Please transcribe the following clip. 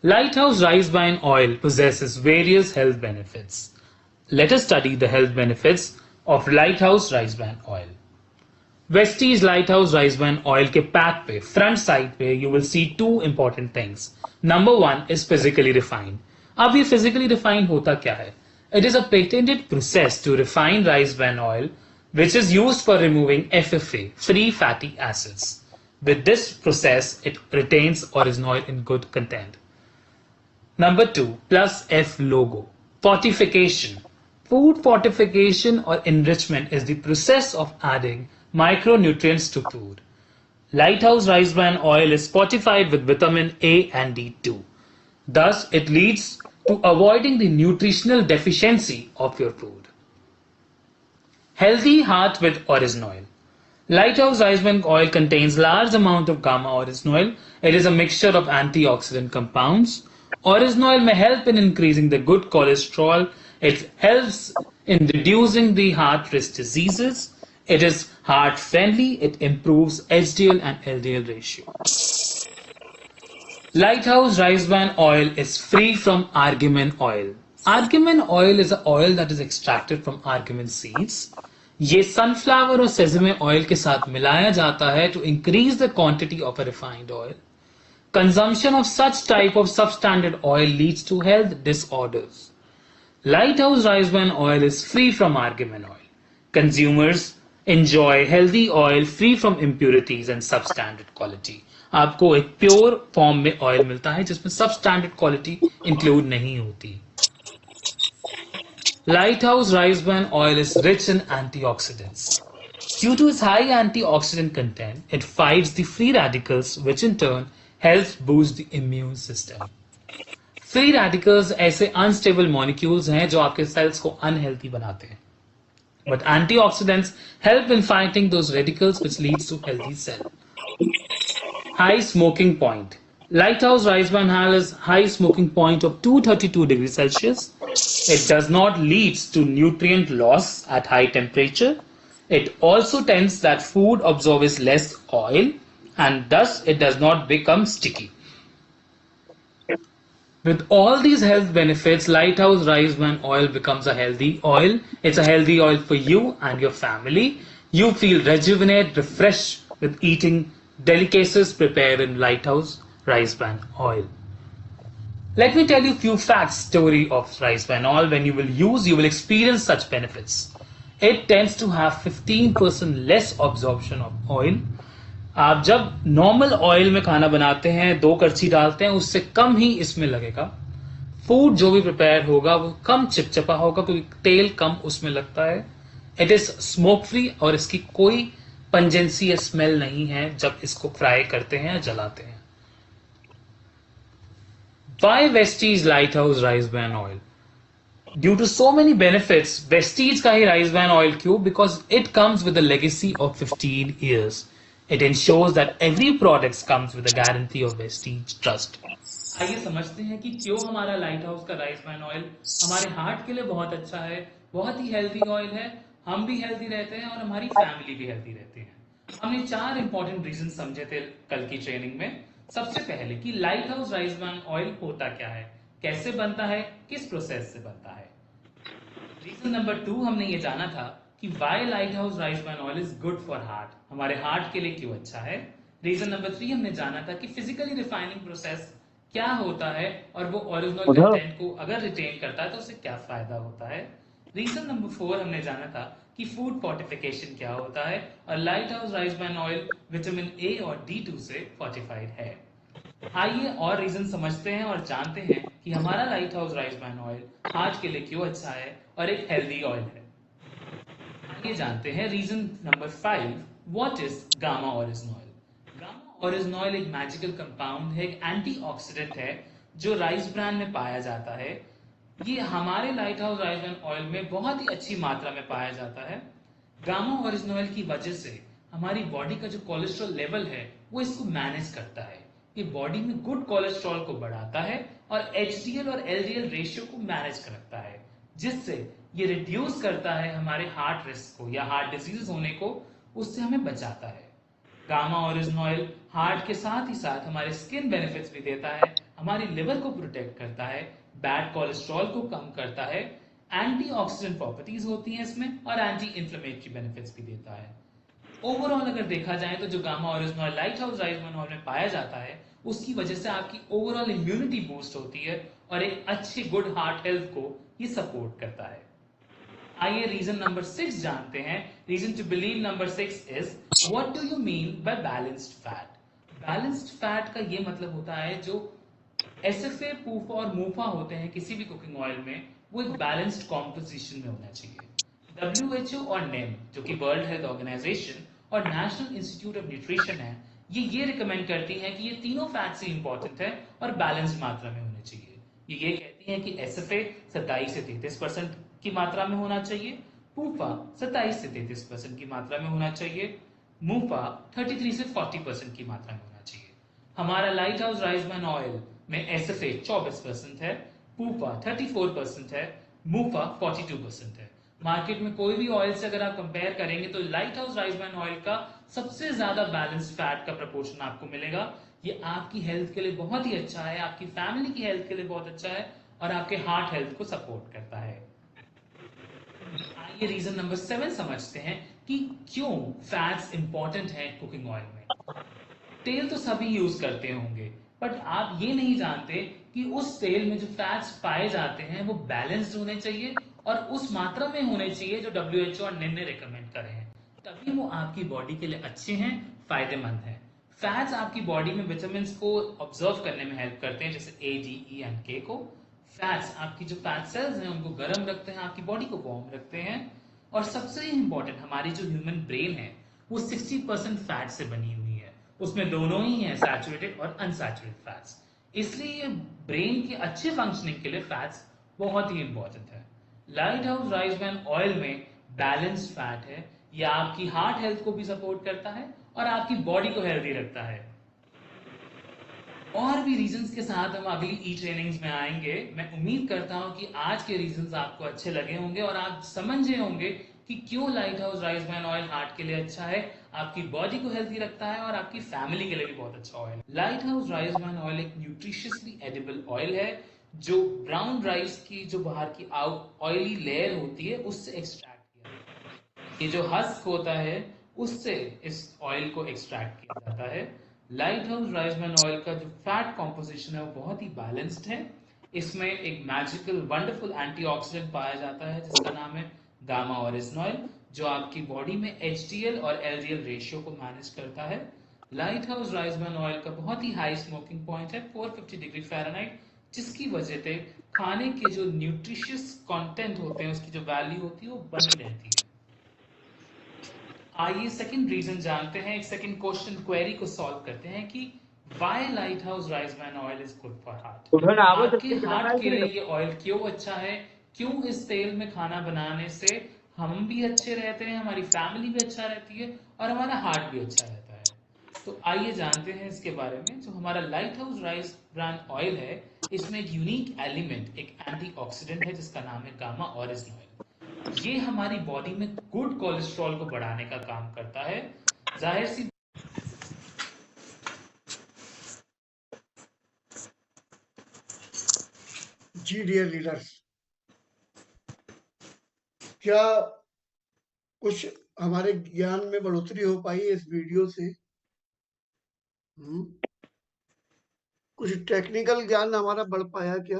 Lighthouse rice bran oil possesses various health benefits. Let us study the health benefits of Lighthouse rice bran oil. Vestige Lighthouse rice bran oil के pack पे front side पे you will see two important things. Number one is physically refined. अब ये physically refined होता क्या है? It is a patented process to refine rice bran oil which is used for removing FFA, free fatty acids. With this process, it retains original oil in good content. Number two, plus F logo. Fortification. Food fortification or enrichment is the process of adding micronutrients to food. Lighthouse rice bran oil is fortified with vitamin A and D2. Thus, it leads to avoiding the nutritional deficiency of your food. Healthy heart with origin oil. Lighthouse rice bran oil contains large amount of gamma origin oil. It is a mixture of antioxidant compounds. Origin oil may help in increasing the good cholesterol. It helps in reducing the heart risk diseases. It is heart friendly. It improves HDL and LDL ratio. Lighthouse rice bran oil is free from argimin oil. Argimin oil is an oil that is extracted from argimin seeds. ये sunflower और sesame oil के साथ मिलाया जाता है to increase the quantity of a refined oil. Consumption of such type of substandard oil leads to health disorders. Lighthouse rice bran oil is free from argimin oil. Consumers enjoy healthy oil free from impurities and substandard quality. आपको एक pure form में oil मिलता है जिसमें substandard quality include नहीं होती. Lighthouse rice bran oil is rich in antioxidants. Due to its high antioxidant content, it fights the free radicals, which in turn helps boost the immune system. Free radicals ऐसे unstable molecules हैं जो आपके cells को unhealthy बनाते हैं. But antioxidants help in fighting those radicals, which leads to healthy cell. High smoking point. Lighthouse rice bran has high smoking point of 232 degrees Celsius. It does not lead to nutrient loss at high temperature. It also tends that food absorbs less oil and thus it does not become sticky. With all these health benefits, Lighthouse rice bran oil becomes a healthy oil. It's a healthy oil for you and your family. You feel rejuvenated, refreshed with eating delicacies prepared in Lighthouse rice bran oil. Let me tell you a few facts story of rice bran oil. When you will use, you will experience such benefits. It tends to have 15% less absorption of oil. आप जब normal oil में खाना बनाते हैं 2 करछी डालते हैं उससे कम ही इसमें लगेगा. फूड जो भी प्रिपेयर होगा वो कम चिपचिपा होगा क्योंकि तेल कम उसमें लगता है. इट इज स्मोक फ्री और इसकी कोई पंजेंसी या स्मेल नहीं है जब इसको फ्राई करते हैं या जलाते हैं. Why Vestige Lighthouse rice bran oil? Due to so many benefits, Vestige का ही rice bran oil क्यों? Because it comes with a legacy of 15 years. It ensures that every product comes with a guarantee of Vestige trust. आइए समझते हैं कि क्यों हमारा light house का rice bran oil हमारे हार्ट के लिए बहुत अच्छा है, बहुत ही हेल्दी ऑयल है, हम भी हेल्दी रहते हैं और हमारी फैमिली भी हेल्दी रहती है. हमने 4 इंपॉर्टेंट रीजन समझे थे कल की ट्रेनिंग में. सबसे पहले कि light house rice bran oil होता क्या है, कैसे बनता है, किस प्रोसेस से बनता है. रीजन नंबर 2 हमने ये जाना था कि why light house rice bran oil is good for heart, हमारे हार्ट के लिए क्यों अच्छा है. रीजन नंबर 3 हमने जाना था कि फिजिकली रिफाइनिंग प्रोसेस क्या होता है और वो ओरिजिनल कंटेंट को अगर रिटेन करता है तो उससे क्या फायदा होता है. रीजन नंबर 4 हमने जाना था कि फूड फोर्टिफिकेशन क्या होता है और light house rice bran oil vitamin A और D2 से फोर्टिफाइड है. आइए और रीजन समझते हैं और जानते हैं कि हमारा light house rice bran oil heart के लिए क्यों अच्छा है और एक हेल्दी ऑयल है. आइए जानते हैं reason number 5. What is gamma oryzanol oil. Gamma oryzanol oil एक मैजिकल कंपाउंड है, एक एंटीऑक्सीडेंट है जो राइस ब्रान में पाया जाता है. ये हमारे light house rice bran oil में बहुत ही अच्छी मात्रा में पाया जाता है. गामा ओरिजिन ऑयल की वजह से हमारी बॉडी का जो कोलेस्ट्रॉल लेवल है वो इसको मैनेज करता है. ये बॉडी में गुड कोलेस्ट्रॉल को बढ़ाता है और HDL और LDL रेशियो को मैनेज करता है, जिससे ये रिड्यूस करता है हमारे हार्ट रिस्क को या हार्ट डिजीज होने को, उससे हमें बचाता है. गामा ओरिजिन ऑयल हार्ट के साथ ही साथ हमारे स्किन बेनिफिट्स भी देता है, हमारी लिवर को प्रोटेक्ट करता है, बैड कोलेस्ट्रॉल को कम करता है, एंटीऑक्सीडेंट प्रॉपर्टीज होती हैं इसमें और एंटी इंफ्लेमेटरी बेनिफिट्स भी देता है। ओवरऑल अगर देखा जाए तो जो gamma oryzanol light house rice bran oil में पाया जाता है उसकी वजह से आपकी ओवरऑल इम्यूनिटी बूस्ट होती है और एक अच्छी गुड हार्ट हेल्थ को ये सपोर्ट करता है। आइए रीजन नंबर 6 जानते हैं। Reason to believe number 6 is what do you mean by balanced fat. Balanced fat का ये मतलब होता है जो एसएफए, पूफा और मूफा होते हैं किसी भी कुकिंग ऑयल में, वो एक बैलेंस्ड कॉम्पोजिशन में होना चाहिए। WHO और नेम जो कि वर्ल्ड हेल्थ ऑर्गेनाइजेशन और नेशनल इंस्टीट्यूट ऑफ न्यूट्रिशन है, ये रिकमेंड करती हैं कि ये तीनों फैट्स ही इंपॉर्टेंट है और बैलेंस्ड मात्रा में होने चाहिए। ये कहती हैं कि एसएफए 27 से 33% की मात्रा में होना चाहिए, पूफा 27 से 33% की मात्रा में होना चाहिए, मूफा 33 से 40% की मात्रा में होना चाहिए। हमारा लाइट हाउस राइजबर्न ऑयल में एसएफए 24% है, पूफा 34% है, मूफा 42% है। मार्केट में कोई भी ऑयल से अगर आप कंपेयर करेंगे तो लाइट हाउस राइजबर्न ऑयल का सबसे ज्यादा बैलेंस्ड फैट का प्रपोर्शन आपको मिलेगा। ये आपकी हेल्थ के लिए बहुत ही अच्छा है, आपकी फैमिली की हेल्थ के लिए बहुत अच्छा है और आपके हार्ट हेल्थ को सपोर्ट करता है। आइए रीजन नंबर 7 समझते हैं कि क्यों फैट्स इंपॉर्टेंट है कुकिंग ऑयल में। तेल तो सभी यूज करते होंगे, बट आप ये नहीं जानते कि उस तेल में जो फैट्स पाए जाते हैं वो बैलेंस्ड होने चाहिए और उस मात्रा में होने चाहिए जो WHO और निन ने रिकमेंड करे हैं, तभी वो आपकी बॉडी के लिए अच्छे हैं, फायदेमंद हैं। फैट्स आपकी बॉडी में विटामिन को ऑब्जर्व करने में हेल्प करते हैं, जैसे A, D, E and K को। फैट्स आपकी जो फैट सेल्स हैं उनको गर्म रखते हैं, आपकी बॉडी को वार्म रखते हैं। और सबसे इंपॉर्टेंट, हमारी जो ह्यूमन ब्रेन है वो 60% फैट से बनी हुई है, उसमें दोनों ही है, सैचुरेटेड और अनसैचुरेटेड फैट्स। इसलिए ब्रेन के अच्छे फंक्शनिंग के लिए फैट्स बहुत ही इंपॉर्टेंट है। लाइट हाउस राइजबर्न ऑयल में बैलेंस्ड फैट है, यह आपकी हार्ट हेल्थ को भी सपोर्ट करता है और आपकी बॉडी को हेल्दी रखता है। और भी रीजंस के साथ हम अगली ई ट्रेनिंग्स में आएंगे। मैं उम्मीद करता हूं कि आज के रीजंस आपको अच्छे लगे होंगे और आप समझे होंगे कि क्यों light house rice bran oil heart के लिए अच्छा है, आपकी बॉडी को हेल्दी रखता है और आपकी फैमिली के लिए भी बहुत अच्छा ऑयल है। लाइट हाउस राइजबर्न ऑयल एक न्यूट्रिशियसली एडिबल ऑयल है जो ब्राउन राइस की जो बाहर की ऑयली लेयर होती है उससे एक्सट्रैक्ट किया जाता है। ये जो हस्क होता है उससे इस ऑयल को एक्सट्रैक्ट किया जाता है। लाइट हाउस राइजबर्न ऑयल का जो फैट कॉम्पोजिशन है वो बहुत ही बैलेंस्ड है। इसमें एक मैजिकल वंडरफुल एंटीऑक्सीडेंट पाया जाता है जिसका नाम है गामा ओरिजिनॉल, जो आपकी बॉडी में HDL और LDL रेशियो को मैनेज करता है। लाइट हाउस राइजबर्न ऑयल का बहुत ही हाई स्मोकिंग पॉइंट है 450 डिग्री फ़ारेनहाइट, जिसकी वजह से खाने के जो न्यूट्रिशियस कंटेंट होते हैं उसकी जो वैल्यू होती है वो बनी रहती है। आइए सेकंड रीजन जानते हैं, एक सेकंड क्वेश्चन क्वेरी को सॉल्व करते हैं कि why light house rice bran oil is good for heart. आपके हार्ट के लिए ये ऑयल क्यों अच्छा है, क्यों इस तेल में खाना बनाने से हम भी अच्छे रहते हैं, हमारी फैमिली भी अच्छा रहती है और हमारा हार्ट भी अच्छा रहता है। तो आइए जानते हैं इसके बारे में। जो हमारा लाइट हाउस राइजबर्न ऑयल है इसमें एक यूनिक एलिमेंट, एक एंटीऑक्सीडेंट है जिसका नाम है गामा ओरिजिनॉल। ये हमारी बॉडी में गुड कोलेस्ट्रॉल को बढ़ाने का काम करता है। जाहिर सी जी डियर लीडर्स, क्या कुछ हमारे ज्ञान में बढ़ोतरी हो पाई इस वीडियो से? कुछ टेक्निकल ज्ञान हमारा बढ़ पाया क्या?